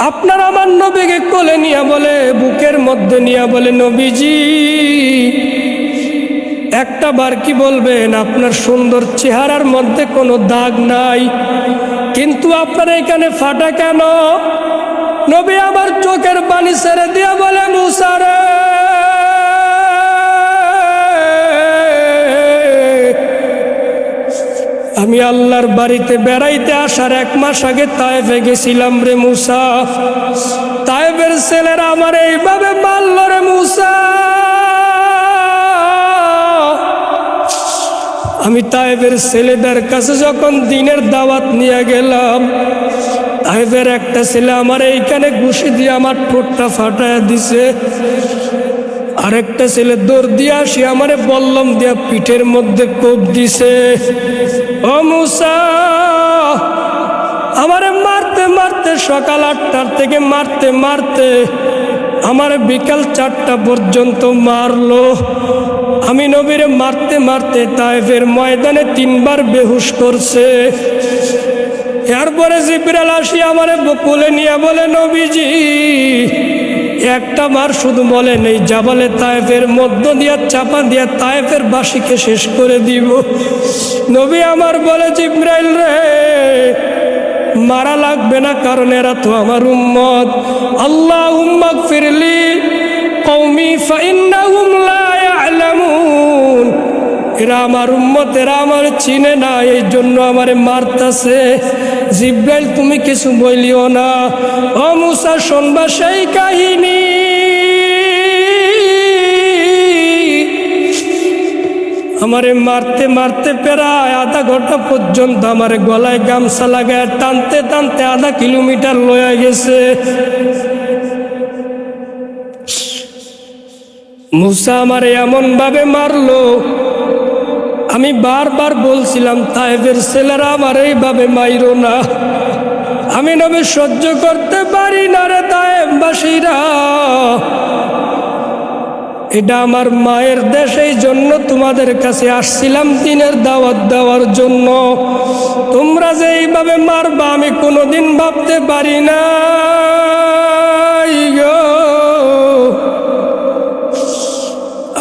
আপনার আমার নবীকে কোলে নিয়ে বলে, বুকের মধ্যে নিয়ে বলে, নবীজি একটা বার কি বলবেন আপনার সুন্দর চেহারার মধ্যে কোনো দাগ নাই, কিন্তু আপনার এখানে ফাটা কেন? নবী আমার চোখের পানি ছেড়ে দিয়ে বলে, মুসা রে, আমি আল্লাহর বাড়িতে বেড়াইতে আসার 1 মাস আগে তায়েফে গেছিলাম রে মুসা। তায়েফের ছেলেরা আমার এইভাবে মারল রে মুসা। আমি তায়েফের ছেলেদের কাছে যখন দিনের দাওয়াত নিয়ে গেলাম, তায়েফের একটা ছেলে আমার এইখানে ঘুষি দিয়ে আমার ঠোঁটটা ফাটায় দিছে, আরেকটা ছেলে দৌড় দিয়ে আসি আমারে বল্লম দিয়া পিঠের মধ্যে কোপ দিছে। ও মুসা, আমারে মারতে মারতে সকাল 8টার থেকে মারতে মারতে আমারে বিকাল 4টা পর্যন্ত মারলো। আমি নবীরে মারতে মারতে তায়েফের ময়দানে 3 বার বেহুশ করছে। এরপরে জিবরাইল আসি আমারে বকুলে নিয়ে বলে, নবীজি একটা বার শুধু বলেন, এই জাবালে তায়েফের মধ্য দিয়া চাপা দিয়া তায়েফের বাসীকে শেষ করে দিব। নবী আমার বলে, জিবরাইল রে, মারা লাগবে না, কারণ এরা তো আমার উম্মত। আল্লাহুম্মা গফিরলি কওমি ফাইন্নাহুম লা ইয়ালামুন। এরা আমার উম্মত, এরা আমার চিনে না, এই জন্য আমারে মারতাছে। জিবরাইল তুমি কিছু বলিও না। ও মুসা, শুনবা সেই কাহিনী। আমারে মারতে মারতে প্রায় আধা ঘন্টা পর্যন্ত আমারে গলায় গামছা লাগায় টানতে টানতে 1/2 কিলোমিটার লয়ে গেছে। মুসা আমারে এমন ভাবে মারলো, আমি বারবার বলছিলাম তায়েফের ছেলেরা আমার এইভাবে মাইরো না, আমি নবী সহ্য করতে পারি না রে তায়েফবাসীরা। এটা আমার মায়ের দেশ, এই জন্য তোমাদের কাছে আসছিলাম দিনের দাওয়াত দেওয়ার জন্য। তোমরা যে এইভাবে মারবা আমি কোনোদিন ভাবতে পারি না।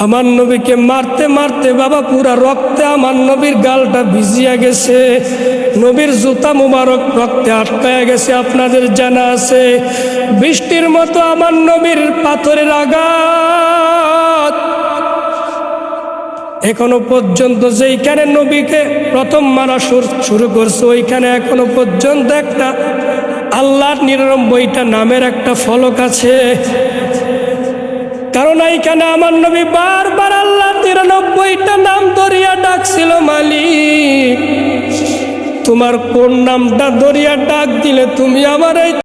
আমার নবীকে মারতে মারতে বাবা পুরা রক্তে আমার নবীর গালটা ভিজিয়া গেছে, নবীর জুতা মুবারক রক্তে আটকায়া গেছে। আপনাদের জানা আছে, বৃষ্টির মতো আমার নবীর পাথরের আঘাত। এখনো পর্যন্ত যেইখানে নবীকে প্রথম মারা শুরু করছে, ওইখানে এখনো পর্যন্ত একটা আল্লাহর 99টা নামের একটা ফলক আছে। কারণ এইখানে আমার নবী বারবার আল্লাহর 99টা নাম ধরিয়া ডাকছিল, মালিক তোমার কোন নামটা ধরিয়া ডাক দিলে তুমি আমার এই